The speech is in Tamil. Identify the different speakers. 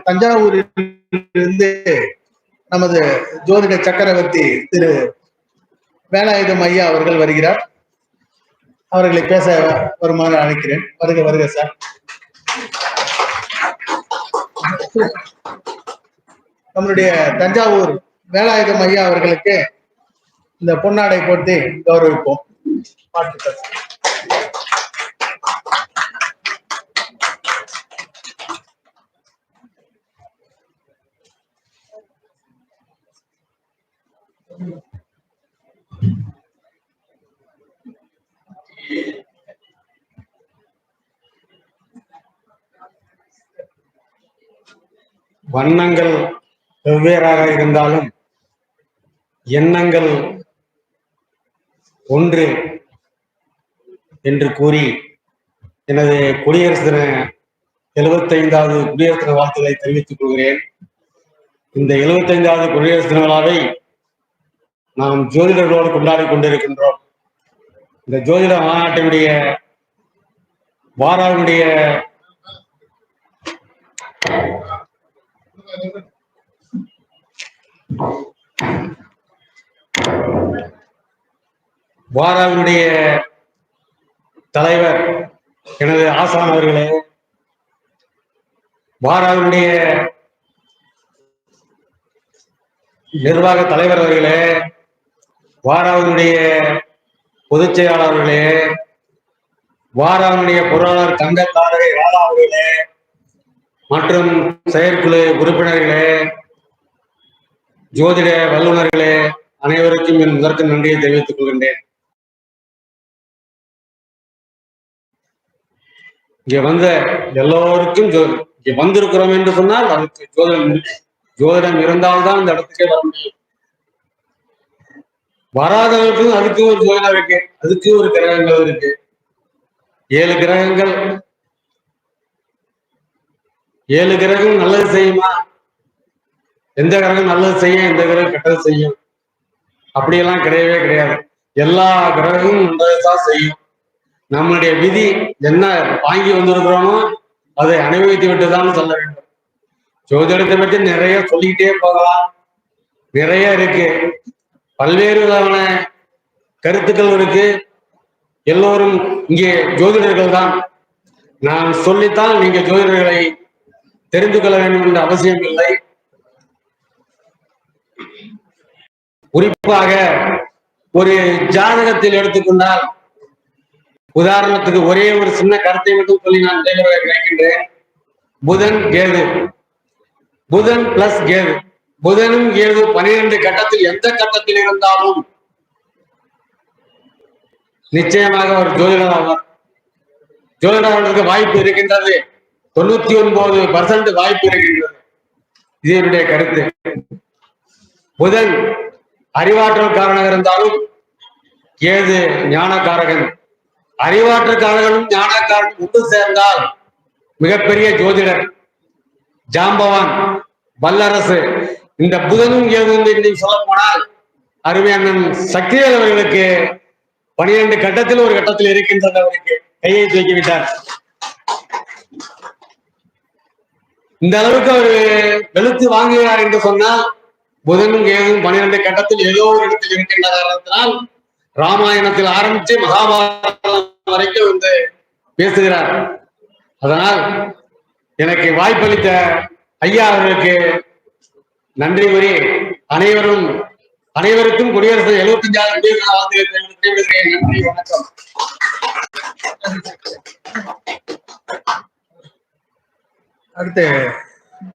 Speaker 1: தஞ்சாவூரிலிருந்து நமது ஜோதிட சக்கரவர்த்தி திரு வேலாயுதம் ஐயா அவர்கள் வருகிறார். அவர்களை பேச வருமாறு அழைக்கிறேன். வருக வருக சார். நம்மளுடைய தஞ்சாவூர் வேலாயுதம் ஐயா அவர்களுக்கு இந்த பொன்னாடை போட்டு கௌரவிப்போம். வாழ்த்துக்கள்.
Speaker 2: வண்ணங்கள் வெவ்வேறாக இருந்தாலும் எண்ணங்கள் ஒன்று என்று கூறி எனது குடியரசு தின 75வது குடியரசு தின வாழ்த்துக்களை தெரிவித்துக் கொள்கிறேன். இந்த 75வது குடியரசு தின விழாவை நாம் ஜோதிடர்களோடு கொண்டாடி கொண்டிருக்கின்றோம். இந்த ஜோதிட மாநாட்டினுடைய வாராவுடைய தலைவர் எனது ஆசான் அவர்களே, வாராவுடைய நிர்வாக தலைவர் அவர்களே, வாராவுடைய பொதுச் செயலாளர்களே, வாராவுடைய பொருளாளர் தங்கத்தாரகை ராதா அவர்களே மற்றும் செயற்குழு உறுப்பினர்களே, ஜோதிட வல்லுநர்களே, அனைவருக்கும் என் முதற்கு நன்றியை தெரிவித்துக் கொள்கின்றேன். இங்க வந்த எல்லோருக்கும் இங்க வந்திருக்கிறோம் என்று சொன்னால் அதுக்கு ஜோதிடம் இருந்தால்தான் இந்த இடத்துக்கே வர முடியும். வராதவர்களுக்கும் அதுக்கு ஒரு ஜோதிடம் இருக்கு, அதுக்கு ஒரு கிரகங்கள் இருக்கு. 7 கிரகங்கள், 7 கிரகம் நல்லது செய்யுமா? எந்த கிரகம் நல்லது செய்யும், எந்த கிரகம் கெட்டது செய்யும்? அப்படியெல்லாம் கிடையவே கிடையாது. எல்லா கிரகமும் நல்லதுதான் செய்யும். நம்மளுடைய விதி என்ன வாங்கி வந்திருக்கிறோமோ அதை அனுபவித்து விட்டுதான் சொல்ல வேண்டும். ஜோதிடத்தை பற்றி நிறைய சொல்லிக்கிட்டே போகலாம், நிறைய இருக்கு, பல்வேறு விதமான கருத்துக்கள் இருக்கு. எல்லோரும் இங்கே ஜோதிடர்கள் தான். நான் சொல்லித்தான் நீங்க ஜோதிடர்களை தெரிந்து கொள்ள வேண்டும் என்ற அவசியம் இல்லை. குறிப்பாக ஒரு ஜாதகத்தில் எடுத்துக்கொண்டால், உதாரணத்துக்கு ஒரே ஒரு சின்ன கருத்தை மட்டும் சொல்லி நான் நினைக்கின்றேன். புதன் கேது, புதன் பிளஸ் கேது, புதனும் கேது 12 கட்டத்தில் எந்த கட்டத்தில் இருந்தாலும் நிச்சயமாக ஒரு ஜோதிடர் ஆவார். ஜோதிடர்களுக்கு வாய்ப்பு இருக்கின்றது, 99% வாய்ப்பு இருக்கின்றது. இது என்னுடைய கருத்து. புதன் அறிவாற்றல் காரனாக இருந்தாலும் கேது ஞானக்காரகன். அறிவாற்றல் காரகனும் ஞானக்காரனும் ஒன்று சேர்ந்தால் மிகப்பெரிய ஜோதிடர், ஜாம்பவான், வல்லரசு. இந்த புதனும் கேதுவும் சொல்ல போனால் அருமையண்ணன் சக்திவேல் அவர்களுக்கு 12 கட்டத்தில் ஒரு கட்டத்தில் இருக்கின்றது. அவருக்கு கையை தூக்கிவிட்டார். இந்த அளவுக்கு அவர் வெளுத்து வாங்குகிறார் என்று சொன்னால் புதனும் கேதும் 12 கட்டத்தில் ஏதோ ஒரு இடத்தில் இருக்கின்ற காரணத்தினால் ராமாயணத்தில் ஆரம்பித்து மகாபாரதம் வரைக்கும் வந்து பேசுகிறார். அதனால் எனக்கு வாய்ப்பளித்த ஐயா அவர்களுக்கு நன்றி கூறி அனைவருக்கும் குடியரசு 75வது வாழ்த்துக்களை. நன்றி, வணக்கம்.
Speaker 1: அடுத்து